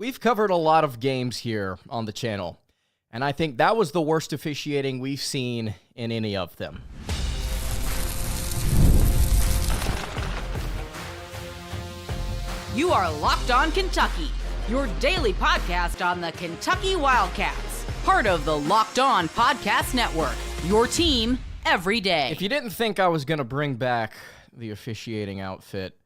We've covered a lot of games here on the channel, and I think that was the worst officiating we've seen in any of them. You are Locked On Kentucky, your daily podcast on the Kentucky Wildcats, part of the Locked On Podcast Network, your team every day. If you didn't think I was going to bring back the officiating outfit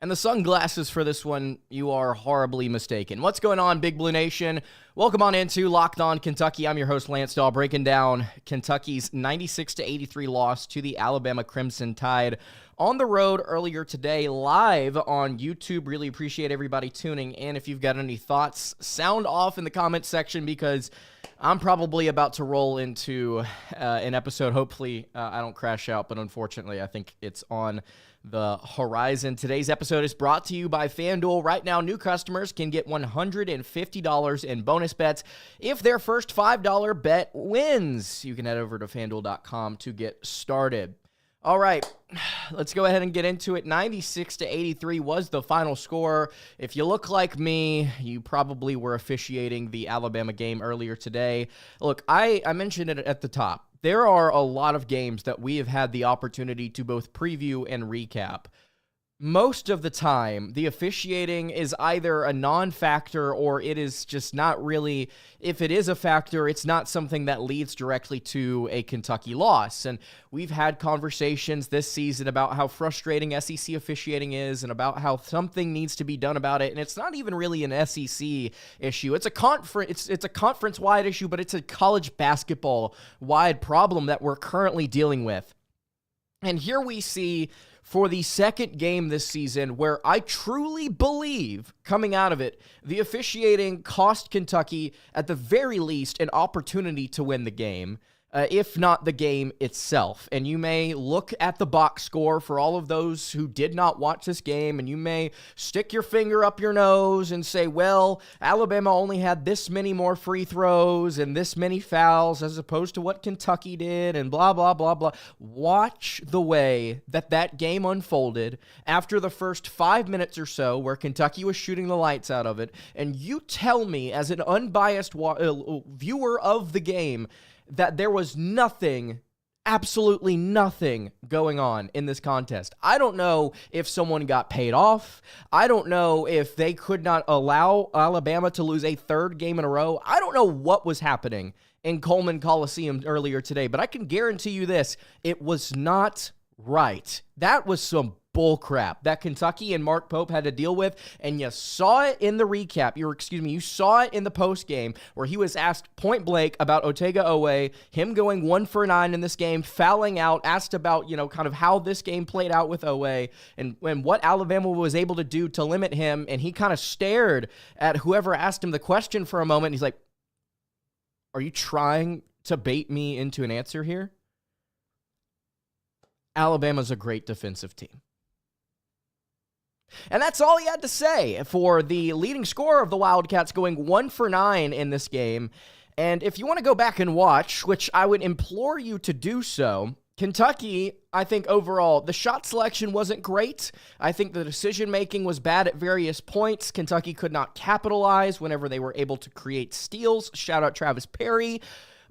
and the sunglasses for this one, you are horribly mistaken. What's going on, Big Blue Nation? Welcome on into Locked On Kentucky. I'm your host, Lance Dawe, breaking down Kentucky's 96-83 loss to the Alabama Crimson Tide on the road earlier today, live on YouTube. Really appreciate everybody tuning in. If you've got any thoughts, sound off in the comment section, because I'm probably about to roll into an episode. Hopefully, I don't crash out, but unfortunately, I think it's on the horizon. Today's episode is brought to you by FanDuel. Right now, new customers can get $150 in bonus bets if their first $5 bet wins. You can head over to FanDuel.com to get started. All right, let's go ahead and get into it. 96-83 was the final score. If you look like me, you probably were officiating the Alabama game earlier today. Look, I mentioned it at the top. There are a lot of games that we have had the opportunity to both preview and recap. Most of the time, the officiating is either a non-factor or it is just not really, if it is a factor, it's not something that leads directly to a Kentucky loss. And we've had conversations this season about how frustrating SEC officiating is and about how something needs to be done about it. And it's not even really an SEC issue. It's a conference-wide issue, but it's a college basketball-wide problem that we're currently dealing with. And here we see, for the second game this season, where I truly believe, coming out of it, the officiating cost Kentucky, at the very least, an opportunity to win the game, if not the game itself. And you may look at the box score for all of those who did not watch this game, and you may stick your finger up your nose and say, well, Alabama only had this many more free throws and this many fouls as opposed to what Kentucky did, and blah, blah, blah, blah. Watch the way that game unfolded after the first 5 minutes or so, where Kentucky was shooting the lights out of it, and you tell me, as an unbiased viewer of the game, that there was nothing, absolutely nothing going on in this contest. I don't know if someone got paid off. I don't know if they could not allow Alabama to lose a third game in a row. I don't know what was happening in Coleman Coliseum earlier today, but I can guarantee you this: it was not right. That was some bullcrap that Kentucky and Mark Pope had to deal with, and you saw it in the recap. You saw it in the post game where he was asked point blank about Dawe, him going 1 for 9 in this game, fouling out, asked about, kind of how this game played out with Dawe and what Alabama was able to do to limit him, and he kind of stared at whoever asked him the question for a moment. He's like, "Are you trying to bait me into an answer here?" Alabama's a great defensive team. And that's all he had to say for the leading scorer of the Wildcats, going 1 for 9 in this game. And if you want to go back and watch, which I would implore you to do so, Kentucky, I think overall, the shot selection wasn't great. I think the decision-making was bad at various points. Kentucky could not capitalize whenever they were able to create steals. Shout out Travis Perry.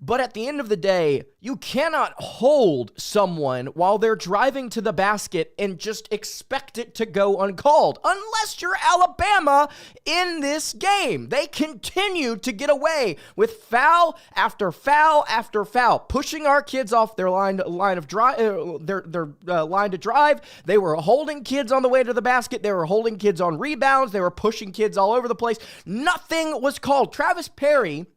But at the end of the day, you cannot hold someone while they're driving to the basket and just expect it to go uncalled, unless you're Alabama in this game. They continue to get away with foul after foul after foul, pushing our kids off their line to drive. They were holding kids on the way to the basket. They were holding kids on rebounds. They were pushing kids all over the place. Nothing was called. Travis Perry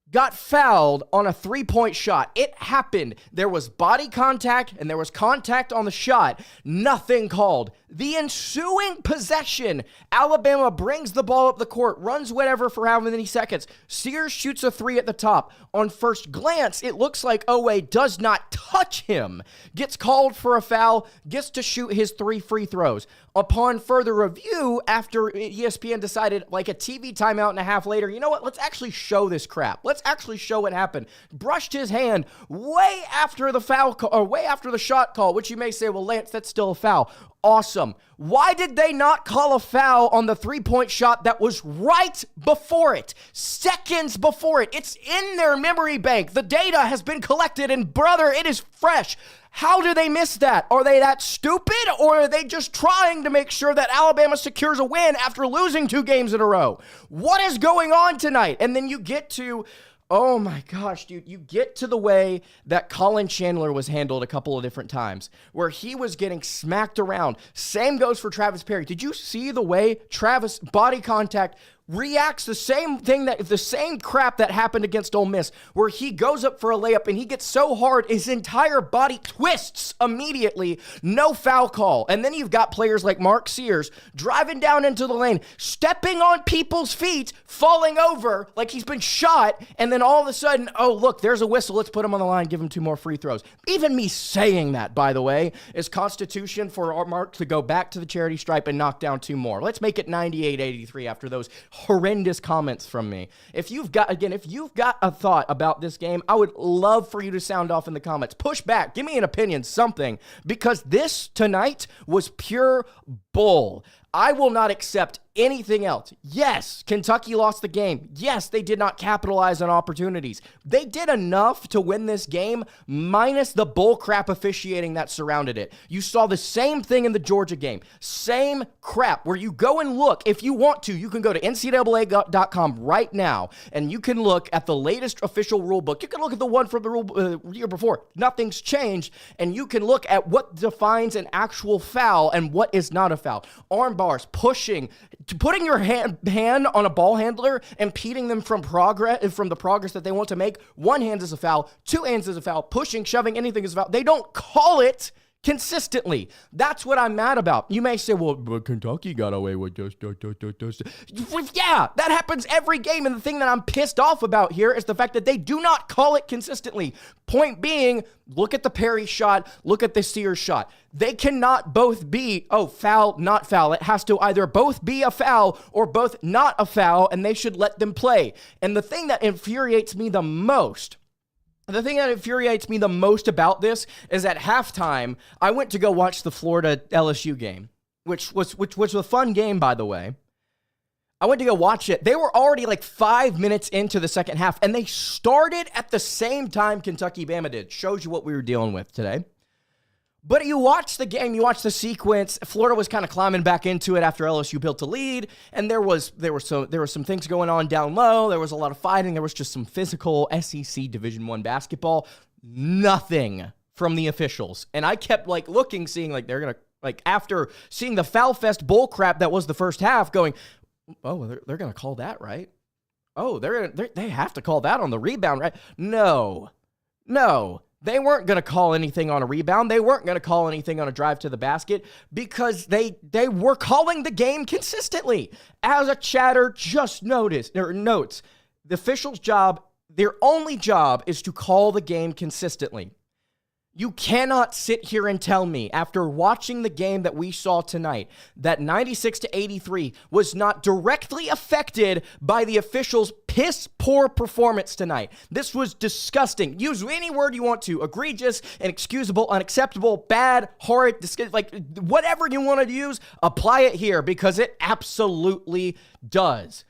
got fouled on a three-point shot. It happened. There was body contact, and there was contact on the shot. Nothing called. The ensuing possession, Alabama brings the ball up the court, runs whatever for how many seconds. Sears shoots a three at the top. On first glance, it looks like Dawe does not touch him. Gets called for a foul, gets to shoot his 3 free throws. Upon further review, after ESPN decided, like a TV timeout and a half later, you know what, let's actually show this crap. Let's let's actually show what happened. Brushed his hand way after the foul call, or way after the shot call, which you may say, well, Lance, that's still a foul. Awesome. Why did they not call a foul on the three-point shot that was right before it? Seconds before it. It's in their memory bank. The data has been collected, and brother, it is fresh. How do they miss that? Are they that stupid, or are they just trying to make sure that Alabama secures a win after losing 2 games in a row? What is going on tonight? And then you get to, oh my gosh, dude, you get to the way that Colin Chandler was handled a couple of different times, where he was getting smacked around. Same goes for Travis Perry. Did you see the way Travis body contact reacts the same crap that happened against Ole Miss, where he goes up for a layup and he gets so hard his entire body twists immediately, no foul call. And then you've got players like Mark Sears driving down into the lane, stepping on people's feet, falling over like he's been shot, and then all of a sudden, oh look, there's a whistle, let's put him on the line, give him 2 more free throws. Even me saying that, by the way, is constitution for our Mark to go back to the charity stripe and knock down 2 more. Let's make it 98-83 after those horrendous comments from me. If you've got a thought about this game, I would love for you to sound off in the comments. Push back, give me an opinion, something, because this tonight was pure bull. I will not accept anything else. Yes, Kentucky lost the game. Yes, they did not capitalize on opportunities. They did enough to win this game, minus the bullcrap officiating that surrounded it. You saw the same thing in the Georgia game. Same crap, where you go and look. If you want to, you can go to NCAA.com right now, and you can look at the latest official rule book. You can look at the one from the year before. Nothing's changed, and you can look at what defines an actual foul and what is not a foul. Arm bars, pushing, putting your hand on a ball handler, impeding them from the progress that they want to make. 1 hand is a foul, 2 hands is a foul, pushing, shoving, anything is a foul. They don't call it consistently. That's what I'm mad about. You may say, well, but Kentucky got away with this. Yeah, that happens every game, and the thing that I'm pissed off about here is the fact that they do not call it consistently. Point being, look at the Perry shot, look at the Sears shot. They cannot both be, foul, not foul. It has to either both be a foul or both not a foul, and they should let them play. And the thing that infuriates me the most about this is at halftime, I went to go watch the Florida LSU game, which was a fun game, by the way. I went to go watch it. They were already like 5 minutes into the second half, and they started at the same time Kentucky-Bama did. Shows you what we were dealing with today. But you watch the game, you watch the sequence. Florida was kind of climbing back into it after LSU built a lead, and there were some things going on down low. There was a lot of fighting. There was just some physical SEC Division I basketball. Nothing from the officials, and I kept looking, seeing they're gonna after seeing the foul fest bull crap that was the first half, going, oh, they're gonna call that, right? Oh, they have to call that on the rebound, right? No. They weren't going to call anything on a rebound. They weren't going to call anything on a drive to the basket because they were calling the game consistently. As a chatter just notes, the official's job, their only job is to call the game consistently. You cannot sit here and tell me, after watching the game that we saw tonight, that 96-83 was not directly affected by the officials' piss-poor performance tonight. This was disgusting. Use any word you want to. Egregious, inexcusable, unacceptable, bad, horrid, whatever you want to use, apply it here, because it absolutely does.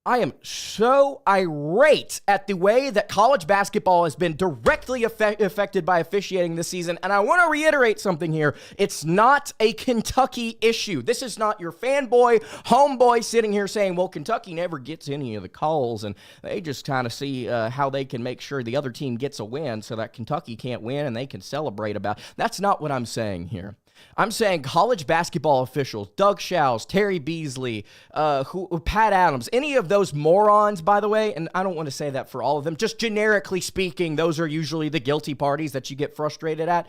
I am so irate at the way that college basketball has been directly affected by officiating this season, and I want to reiterate something here. It's not a Kentucky issue. This is not your fanboy, homeboy sitting here saying, well, Kentucky never gets any of the calls, and they just kind of see how they can make sure the other team gets a win so that Kentucky can't win and they can celebrate about it. That's not what I'm saying here. I'm saying college basketball officials, Doug Shows, Terry Beasley, Pat Adams, any of those morons, by the way, and I don't want to say that for all of them, just generically speaking, those are usually the guilty parties that you get frustrated at.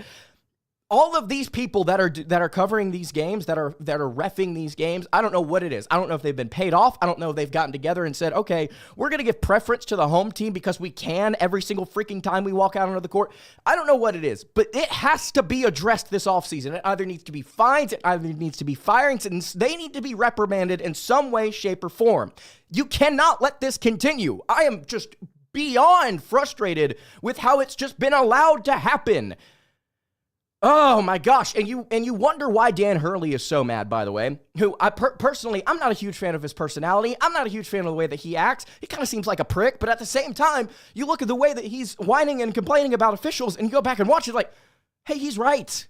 All of these people that are covering these games, that are reffing these games, I don't know what it is. I don't know if they've been paid off. I don't know if they've gotten together and said, okay, we're going to give preference to the home team because we can every single freaking time we walk out onto the court. I don't know what it is, but it has to be addressed this offseason. It either needs to be fines, it either needs to be firings, and they need to be reprimanded in some way, shape, or form. You cannot let this continue. I am just beyond frustrated with how it's just been allowed to happen. Oh my gosh. And you wonder why Dan Hurley is so mad, by the way, who I personally, I'm not a huge fan of his personality. I'm not a huge fan of the way that he acts. He kind of seems like a prick, but at the same time, you look at the way that he's whining and complaining about officials and you go back and watch it like, hey, he's right.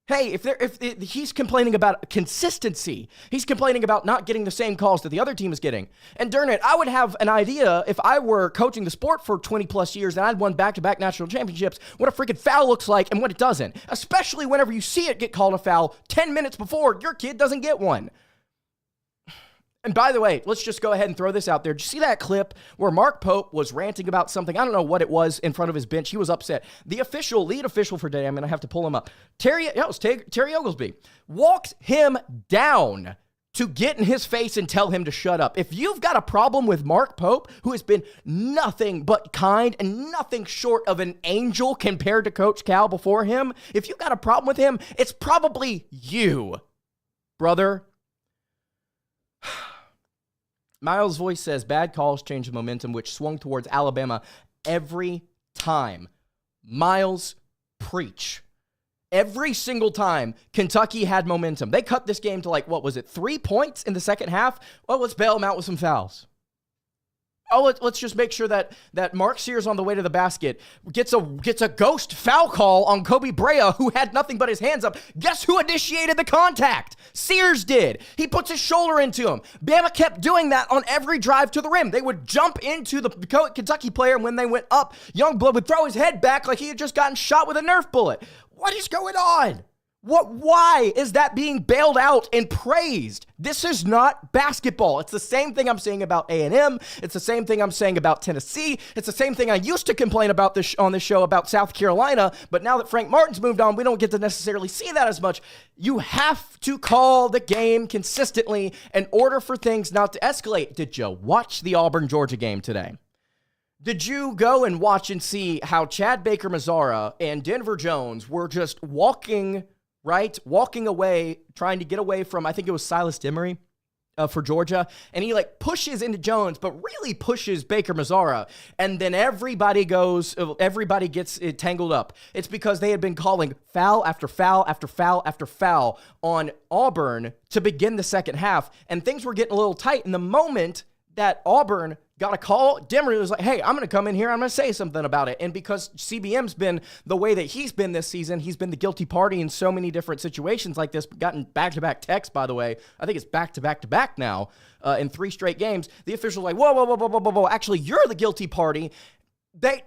Hey, if he's complaining about consistency, he's complaining about not getting the same calls that the other team is getting. And darn it, I would have an idea if I were coaching the sport for 20 plus years and I'd won back-to-back national championships, what a freaking foul looks like and what it doesn't. Especially whenever you see it get called a foul 10 minutes before your kid doesn't get one. And by the way, let's just go ahead and throw this out there. Did you see that clip where Mark Pope was ranting about something? I don't know what it was in front of his bench. He was upset. The lead official for today, I'm going to have to pull him up. Terry Oglesby walked him down to get in his face and tell him to shut up. If you've got a problem with Mark Pope, who has been nothing but kind and nothing short of an angel compared to Coach Cal before him, if you've got a problem with him, it's probably you, brother. Miles' voice says, bad calls change the momentum, which swung towards Alabama every time. Miles, preach. Every single time Kentucky had momentum. They cut this game to 3 points in the second half? Well, let's bail them out with some fouls. Oh, let's just make sure that Mark Sears on the way to the basket gets a ghost foul call on Kobe Brea, who had nothing but his hands up. Guess who initiated the contact? Sears did. He puts his shoulder into him. Bama kept doing that on every drive to the rim. They would jump into the Kentucky player, and when they went up, Youngblood would throw his head back like he had just gotten shot with a Nerf bullet. What is going on? Why is that being bailed out and praised? This is not basketball. It's the same thing I'm saying about A&M. It's the same thing I'm saying about Tennessee. It's the same thing I used to complain about on this show about South Carolina, but now that Frank Martin's moved on, we don't get to necessarily see that as much. You have to call the game consistently in order for things not to escalate. Did you watch the Auburn-Georgia game today? Did you go and watch and see how Chad Baker-Mazara and Denver Jones were just walking away, trying to get away from, I think it was Silas Demery for Georgia, and he pushes into Jones, but really pushes Baker-Mazara, and then everybody gets tangled up. It's because they had been calling foul after foul after foul after foul on Auburn to begin the second half, and things were getting a little tight. In the moment that Auburn got a call, Demery was like, hey, I'm going to come in here, I'm going to say something about it. And because CBM's been the way that he's been this season, he's been the guilty party in so many different situations like this, gotten back-to-back texts, by the way. I think it's back-to-back-to-back now in 3 straight games. The official's like, whoa, actually, you're the guilty party. The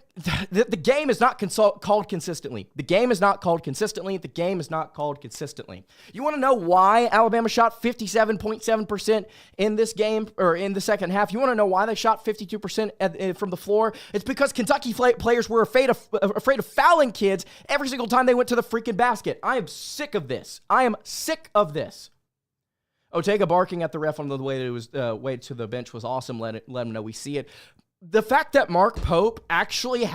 game is not called consistently. The game is not called consistently. The game is not called consistently. You want to know why Alabama shot 57.7% in this game, or in the second half? You want to know why they shot 52% from the floor? It's because Kentucky players were afraid of fouling kids every single time they went to the freaking basket. I am sick of this. Ortega barking at the ref on the way to the bench was awesome. Let him know we see it. The fact that Mark Pope actually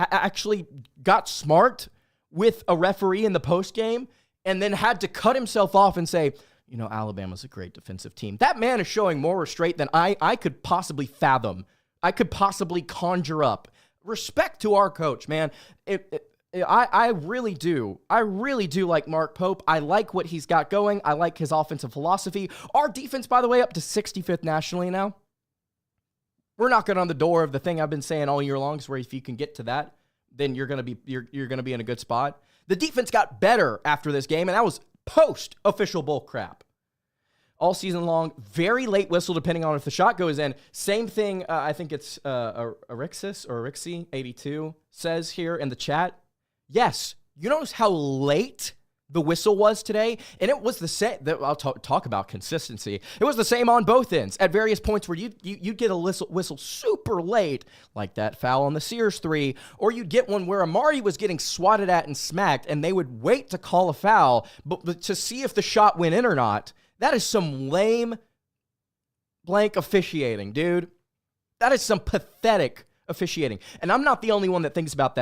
got smart with a referee in the postgame and then had to cut himself off and say, Alabama's a great defensive team. That man is showing more restraint than I could possibly fathom. I could possibly conjure up. Respect to our coach, man. I really do. I really do like Mark Pope. I like what he's got going. I like his offensive philosophy. Our defense, by the way, up to 65th nationally now. We're knocking on the door of the thing I've been saying all year long, is where if you can get to that, then you're gonna be in a good spot. The defense got better after this game, and that was post-official bull crap. All season long, very late whistle depending on if the shot goes in. Same thing, I think it's Arixie82 says here in the chat. Yes, you notice how late the whistle was today, and it was the same. I'll talk about consistency. It was the same on both ends at various points where you'd get a whistle super late, like that foul on the Sears 3, or you'd get one where Amari was getting swatted at and smacked, and they would wait to call a foul but to see if the shot went in or not. That is some lame blank officiating, dude. That is some pathetic officiating. And I'm not the only one that thinks about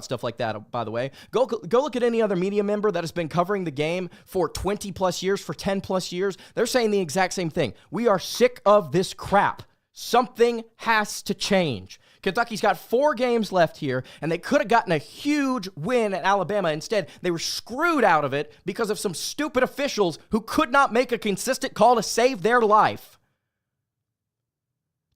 stuff like that, by the way. Go look at any other media member that has been covering the game for 20 plus years, for 10 plus years. They're saying the exact same thing. We are sick of this crap. Something has to change. Kentucky's got 4 games left here, and they could have gotten a huge win at Alabama. Instead, they were screwed out of it because of some stupid officials who could not make a consistent call to save their life.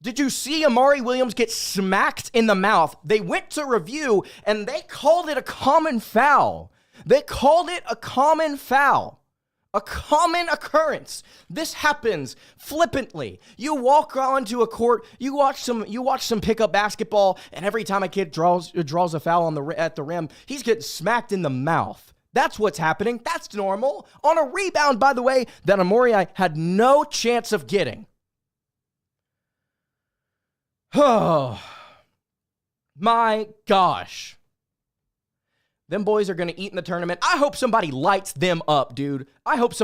Did you see Amari Williams get smacked in the mouth? They went to review, and they called it a common foul. They called it a common foul. A common occurrence. This happens flippantly. You walk onto a court, you watch some pickup basketball, and every time a kid draws a foul at the rim, he's getting smacked in the mouth. That's what's happening. That's normal. On a rebound, by the way, that Amori had no chance of getting. Oh, my gosh. Them boys are going to eat in the tournament. I hope somebody lights them up, dude. I hope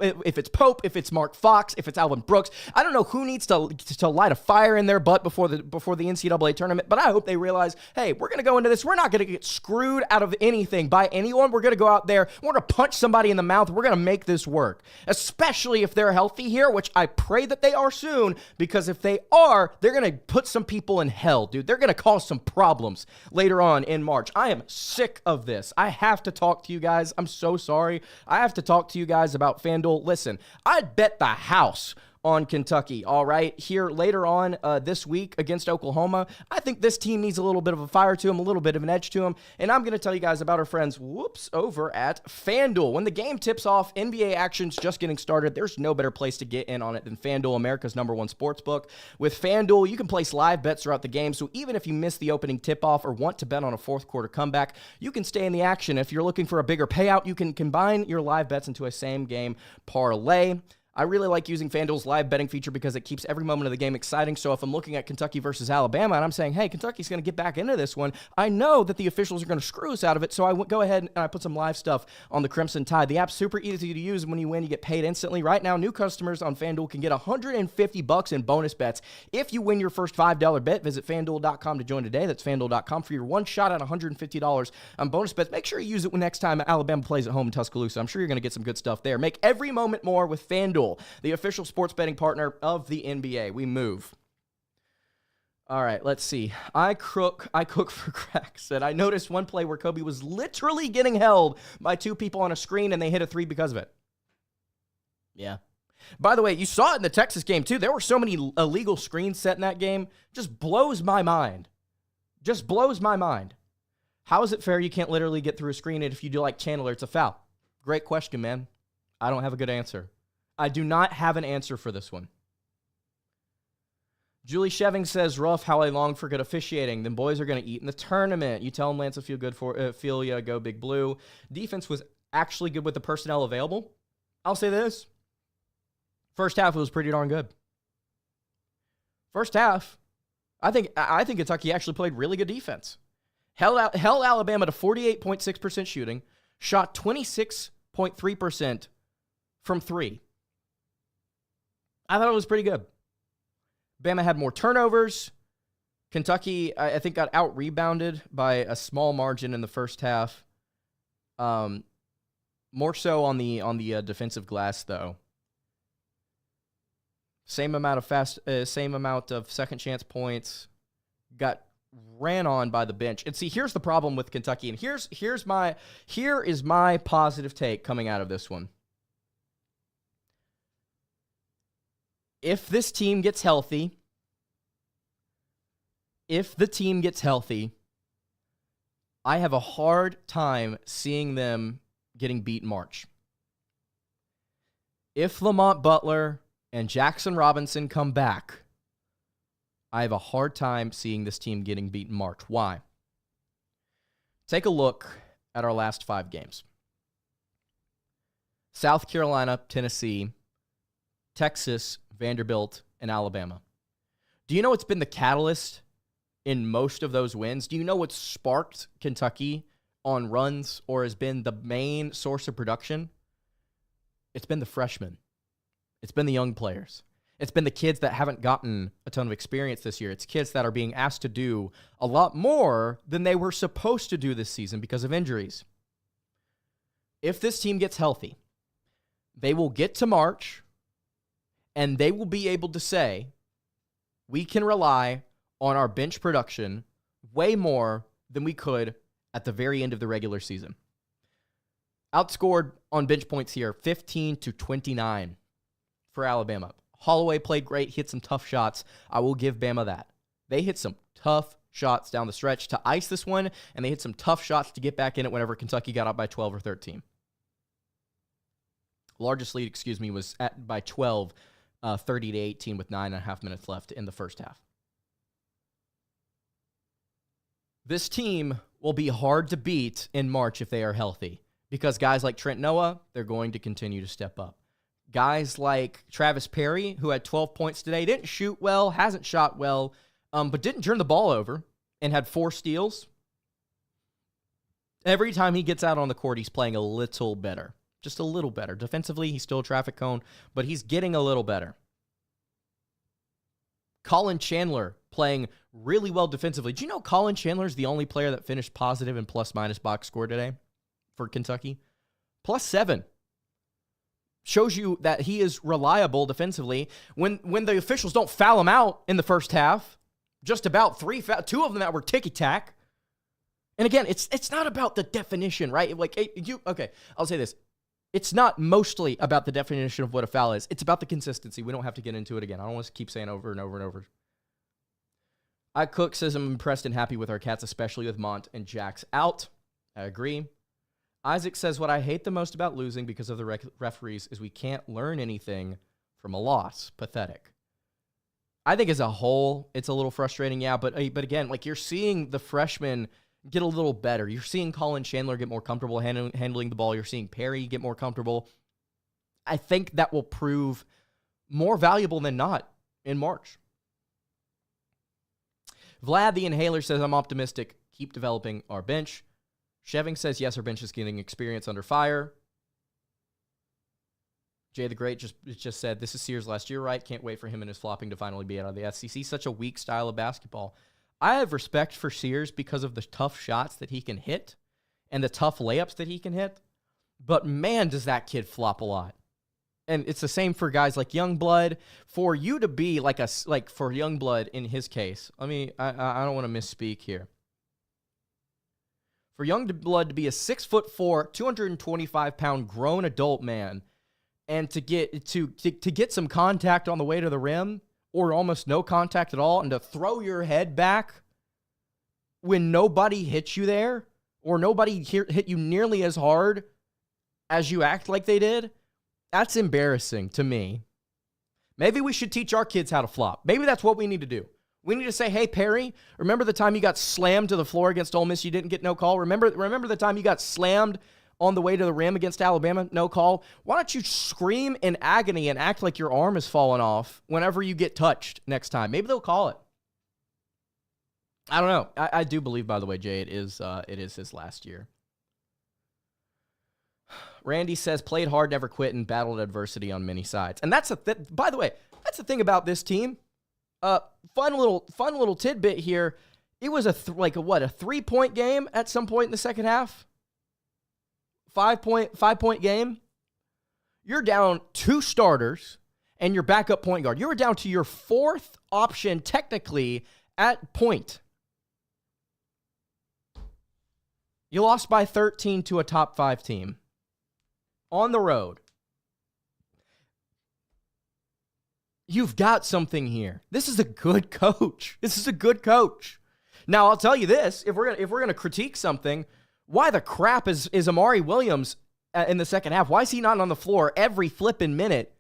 if it's Pope, if it's Mark Fox, if it's Alvin Brooks, I don't know who needs to light a fire in their butt before the NCAA tournament, but I hope they realize, hey, we're going to go into this. We're not going to get screwed out of anything by anyone. We're going to go out there. We're going to punch somebody in the mouth. We're going to make this work, especially if they're healthy here, which I pray that they are soon, because if they are, they're going to put some people in hell, dude. They're going to cause some problems later on in March. I am sick of this. I have to talk to you guys. I'm so sorry. I have to talk to you guys about FanDuel. Listen, I'd bet the house on Kentucky, all right, here later on this week against Oklahoma. I think this team needs a little bit of a fire to them, a little bit of an edge to them, and I'm going to tell you guys about our friends, over at FanDuel. When the game tips off, NBA action's just getting started. There's no better place to get in on it than FanDuel, America's #1 sportsbook. With FanDuel, you can place live bets throughout the game, so even if you miss the opening tip-off or want to bet on a fourth quarter comeback, you can stay in the action. If you're looking for a bigger payout, you can combine your live bets into a same-game parlay. I really like using FanDuel's live betting feature because it keeps every moment of the game exciting. So if I'm looking at Kentucky versus Alabama and I'm saying, hey, Kentucky's going to get back into this one, I know that the officials are going to screw us out of it. So I go ahead and I put some live stuff on the Crimson Tide. The app's super easy to use. When you win, you get paid instantly. Right now, new customers on FanDuel can get $150 in bonus bets. If you win your first $5 bet, visit FanDuel.com to join today. That's FanDuel.com for your one shot at $150 on bonus bets. Make sure you use it when next time Alabama plays at home in Tuscaloosa. I'm sure you're going to get some good stuff there. Make every moment more with FanDuel, the official sports betting partner of the NBA. We move. All right, let's see. I cook for cracks. And I noticed one play where Kobe was literally getting held by 2 people on a screen, and they hit a 3 because of it. Yeah. By the way, you saw it in the Texas game, too. There were so many illegal screens set in that game. Just blows my mind. Just blows my mind. How is it fair you can't literally get through a screen, and if you do like Chandler, it's a foul? Great question, man. I don't have a good answer. I do not have an answer for this one. Julie Sheving says, rough how I long for good officiating. Them boys are going to eat in the tournament. You tell them Lance will feel good for go Big Blue. Defense was actually good with the personnel available. I'll say this. First half was pretty darn good. First half, I think Kentucky actually played really good defense. Held Alabama to 48.6% shooting, shot 26.3% from 3. I thought it was pretty good. Bama had more turnovers. Kentucky, I think, got out-rebounded by a small margin in the first half. More so on the defensive glass, though. Same amount of second chance points. Got ran on by the bench. And see, here's the problem with Kentucky, and here is my positive take coming out of this one. If this team gets healthy, I have a hard time seeing them getting beat in March. If Lamont Butler and Jackson Robinson come back, I have a hard time seeing this team getting beat in March. Why? Take a look at our last 5 games. South Carolina, Tennessee, Texas, Vanderbilt, and Alabama. Do you know what's been the catalyst in most of those wins? Do you know what sparked Kentucky on runs or has been the main source of production? It's been the freshmen. It's been the young players. It's been the kids that haven't gotten a ton of experience this year. It's kids that are being asked to do a lot more than they were supposed to do this season because of injuries. If this team gets healthy, they will get to March, and they will be able to say, we can rely on our bench production, way more than we could at the very end of the regular season. Outscored on bench points here, 15-29 for Alabama. Holloway played great, hit some tough shots. I will give Bama that. They hit some tough shots down the stretch to ice this one, and they hit some tough shots to get back in it whenever Kentucky got up by 12 or 13. Largest lead, was by 12, 30-18 with 9.5 minutes left in the first half. This team will be hard to beat in March if they are healthy, because guys like Trent Noah, they're going to continue to step up. Guys like Travis Perry, who had 12 points today, didn't shoot well, hasn't shot well, but didn't turn the ball over and had 4 steals. Every time he gets out on the court, he's playing a little better. Just a little better. Defensively, he's still a traffic cone, but he's getting a little better. Colin Chandler playing really well defensively. Do you know Colin Chandler is the only player that finished positive in plus-minus box score today for Kentucky? +7. Shows you that he is reliable defensively. When the officials don't foul him out in the first half, just about 2 of them that were ticky-tack. And again, it's not about the definition, right? Okay, I'll say this. It's not mostly about the definition of what a foul is. It's about the consistency. We don't have to get into it again. I don't want to keep saying over and over and over. Cook says, I'm impressed and happy with our Cats, especially with Mont and Jax out. I agree. Isaac says, what I hate the most about losing because of the referees is we can't learn anything from a loss. Pathetic. I think as a whole, it's a little frustrating, yeah, but again, you're seeing the freshmen get a little better. You're seeing Colin Chandler get more comfortable handling the ball. You're seeing Perry get more comfortable. I think that will prove more valuable than not in March. Vlad the Inhaler says, I'm optimistic. Keep developing our bench. Sheving says, yes, our bench is getting experience under fire. Jay the Great just said, this is Sears last year, right? Can't wait for him and his flopping to finally be out of the SEC. Such a weak style of basketball. I have respect for Sears because of the tough shots that he can hit and the tough layups that he can hit. But man, does that kid flop a lot. And it's the same for guys like Youngblood. For you to be for Youngblood in his case, I don't want to misspeak here. For Youngblood to be a 6'4", 225-pound grown adult man, and to get some contact on the way to the rim, or almost no contact at all, and to throw your head back when nobody hit you there, or nobody hit you nearly as hard as you act like they did, that's embarrassing to me. Maybe we should teach our kids how to flop. Maybe that's what we need to do. We need to say, hey, Perry, remember the time you got slammed to the floor against Ole Miss, you didn't get no call? Remember the time you got slammed on the way to the rim against Alabama, no call? Why don't you scream in agony and act like your arm is falling off whenever you get touched next time? Maybe they'll call it. I don't know. I do believe, by the way, Jay, it is his last year. Randy says, played hard, never quit, and battled adversity on many sides. And by the way, that's the thing about this team. Fun little tidbit here. It was a 3-point game at some point in the second half. 5-point game. You're down 2 starters and your backup point guard. You were down to your 4th option technically at point. You lost by 13 to a top 5 team on the road. You've got something here. This is a good coach. Now, I'll tell you this. If we're gonna critique something, why the crap is Amari Williams in the second half? Why is he not on the floor every flipping minute?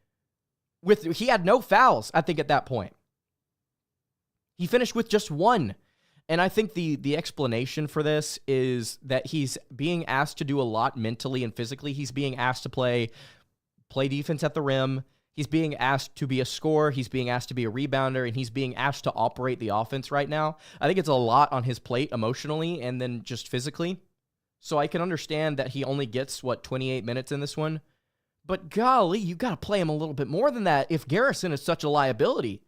He had no fouls, I think, at that point. He finished with just 1. And I think the explanation for this is that he's being asked to do a lot mentally and physically. He's being asked to play defense at the rim. He's being asked to be a scorer. He's being asked to be a rebounder, and he's being asked to operate the offense right now. I think it's a lot on his plate emotionally and then just physically. So I can understand that he only gets, 28 minutes in this one. But golly, you got to play him a little bit more than that if Garrison is such a liability.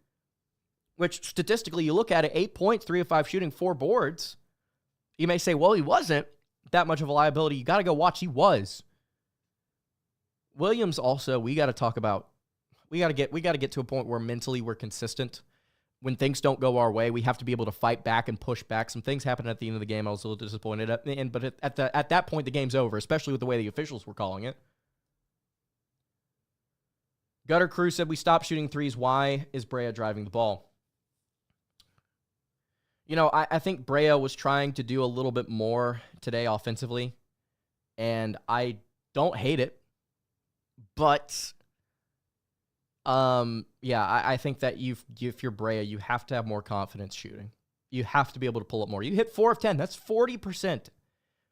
Which statistically, you look at it, 8 points, 3 of 5 shooting, 4 boards. You may say, well, he wasn't that much of a liability. You got to go watch. He was. Williams also, we got to get to a point where mentally we're consistent when things don't go our way, we have to be able to fight back and push back. Some things happened at the end of the game. I was a little disappointed but at that point, the game's over, especially with the way the officials were calling it. Gutter Crew said we stopped shooting threes. Why is Brea driving the ball? You know, I think Brea was trying to do a little bit more today offensively, and I don't hate it. But, I think that if you're Brea, you have to have more confidence shooting. You have to be able to pull up more. You hit 4 of 10. That's 40%.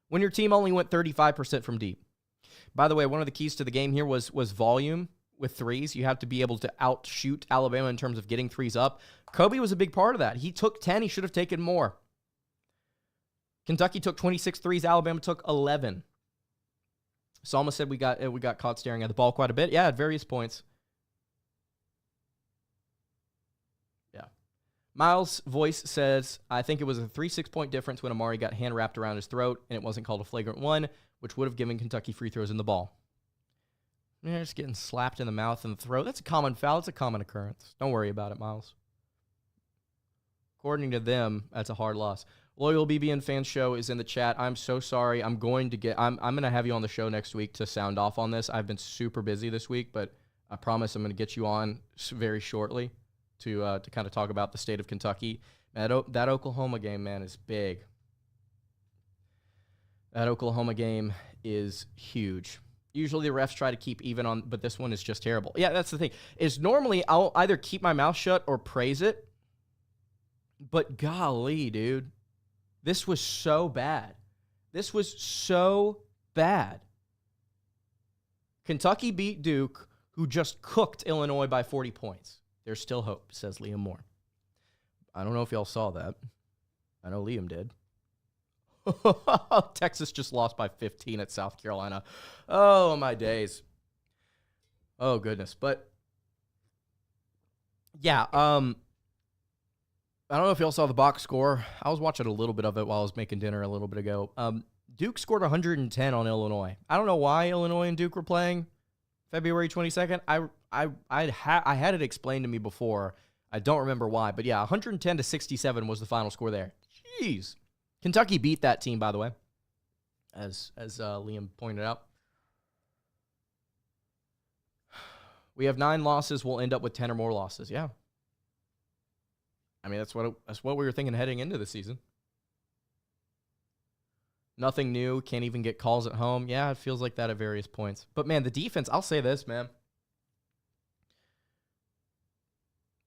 When your team only went 35% from deep. By the way, one of the keys to the game here was volume with threes. You have to be able to outshoot Alabama in terms of getting threes up. Kobe was a big part of that. He took 10. He should have taken more. Kentucky took 26 threes. Alabama took 11. Salma said we got caught staring at the ball quite a bit. Yeah, at various points. Yeah. Miles' voice says, I think it was a 3 6-point difference when Amari got hand wrapped around his throat and it wasn't called a flagrant one, which would have given Kentucky free throws in the ball. Yeah, just getting slapped in the mouth and the throat. That's a common foul. It's a common occurrence. Don't worry about it, Miles. According to them, that's a hard loss. Loyal BBN Fan Show is in the chat. I'm so sorry. I'm going to have you on the show next week to sound off on this. I've been super busy this week, but I promise I'm going to get you on very shortly to kind of talk about the state of Kentucky. That Oklahoma game, man, is big. That Oklahoma game is huge. Usually the refs try to keep even on, but this one is just terrible. Yeah, that's the thing. Is normally I'll either keep my mouth shut or praise it. But golly, dude. This was so bad. This was so bad. Kentucky beat Duke, who just cooked Illinois by 40 points. There's still hope, says Liam Moore. I don't know if y'all saw that. I know Liam did. Texas just lost by 15 at South Carolina. Oh, my days. Oh, goodness. But, yeah, I don't know if y'all saw the box score. I was watching a little bit of it while I was making dinner a little bit ago. Duke scored 110 on Illinois. I don't know why Illinois and Duke were playing February 22nd. I had it explained to me before. I don't remember why. But, yeah, 110-67 was the final score there. Jeez. Kentucky beat that team, by the way, as Liam pointed out. We have 9 losses. We'll end up with 10 or more losses. Yeah. I mean, that's what we were thinking heading into the season. Nothing new. Can't even get calls at home. Yeah, it feels like that at various points. But, man, the defense, I'll say this, man.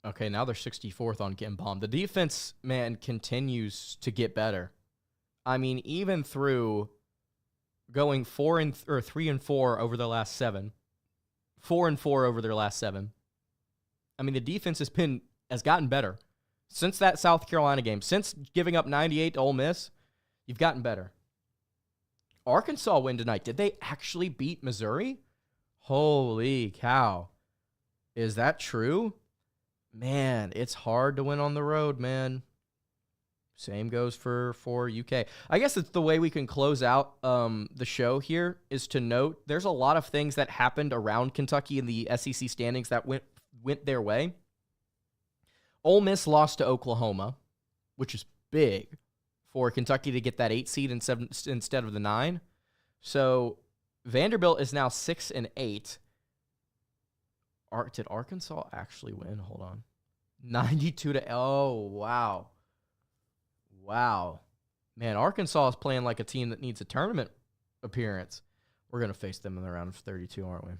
Okay, now they're 64th on getting bombed. The defense, man, continues to get better. I mean, even through going 3-4 over their last 7, 4-4 over their last 7. I mean, the defense has gotten better since that South Carolina game. Since giving up 98 to Ole Miss, you've gotten better. Arkansas win tonight. Did they actually beat Missouri? Holy cow! Is that true? Man, it's hard to win on the road, man. Same goes for UK. I guess it's the way we can close out the show here is to note there's a lot of things that happened around Kentucky in the SEC standings that went their way. Ole Miss lost to Oklahoma, which is big for Kentucky to get that 8 seed instead of the 9. So Vanderbilt is now 6-8. Did Arkansas actually win? Hold on. 92 oh, wow. Wow. Man, Arkansas is playing like a team that needs a tournament appearance. We're going to face them in the round of 32, aren't we?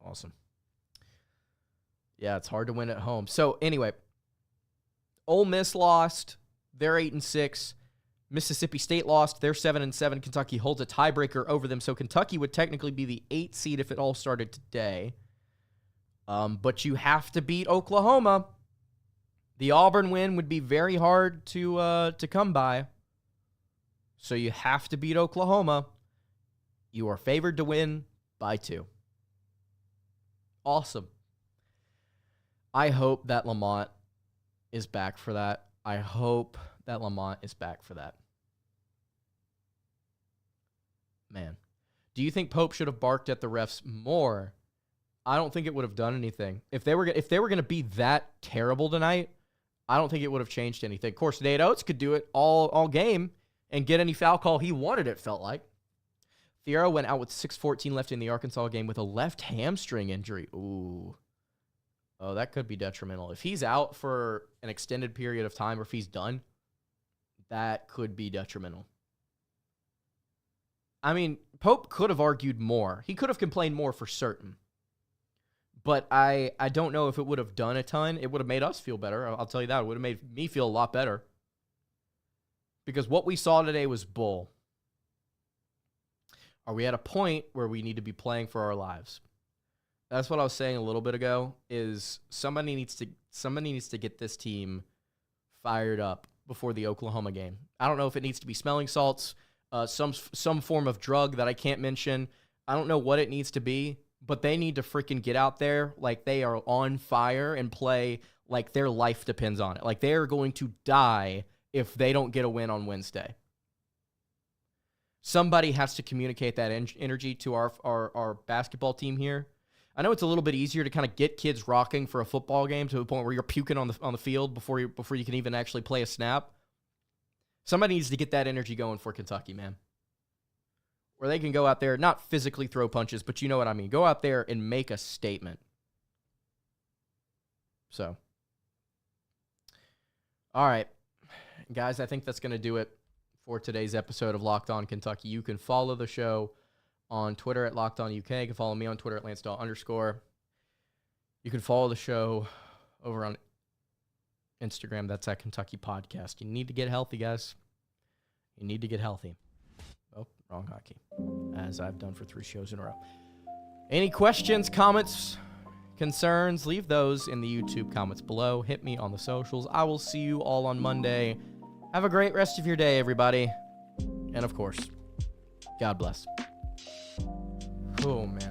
Awesome. Yeah, it's hard to win at home. So, anyway, Ole Miss lost. They're 8-6. Mississippi State lost. They're 7-7. Kentucky holds a tiebreaker over them. So, Kentucky would technically be the 8th seed if it all started today. But you have to beat Oklahoma. The Auburn win would be very hard to come by. So you have to beat Oklahoma. You are favored to win by 2. Awesome. I hope that Lamont is back for that. I hope that Lamont is back for that. Man. Do you think Pope should have barked at the refs more? I don't think it would have done anything. If they were going to be that terrible tonight, I don't think it would have changed anything. Of course, Nate Oates could do it all game and get any foul call he wanted, it felt like. Thiero went out with 6:14 left in the Arkansas game with a left hamstring injury. Ooh. Oh, that could be detrimental. If he's out for an extended period of time or if he's done, that could be detrimental. I mean, Pope could have argued more. He could have complained more for certain. But I don't know if it would have done a ton. It would have made us feel better. I'll tell you that. It would have made me feel a lot better. Because what we saw today was bull. Are we at a point where we need to be playing for our lives? That's what I was saying a little bit ago, is somebody needs to get this team fired up before the Oklahoma game. I don't know if it needs to be smelling salts, some form of drug that I can't mention. I don't know what it needs to be, but they need to freaking get out there like they are on fire and play like their life depends on it. Like they are going to die if they don't get a win on Wednesday. Somebody has to communicate that energy to our basketball team here. I know it's a little bit easier to kind of get kids rocking for a football game to a point where you're puking on the field before you can even actually play a snap. Somebody needs to get that energy going for Kentucky, man. Where they can go out there, not physically throw punches, but you know what I mean. Go out there and make a statement. So, all right. Guys, I think that's going to do it for today's episode of Locked On Kentucky. You can follow the show on Twitter at Locked On UK. You can follow me on Twitter at @LanceDawe_. You can follow the show over on Instagram. That's at Kentucky Podcast. You need to get healthy, guys. You need to get healthy. Oh, wrong hockey. As I've done for 3 shows in a row. Any questions, comments, concerns, leave those in the YouTube comments below. Hit me on the socials. I will see you all on Monday. Have a great rest of your day, everybody. And of course, God bless. Oh, man.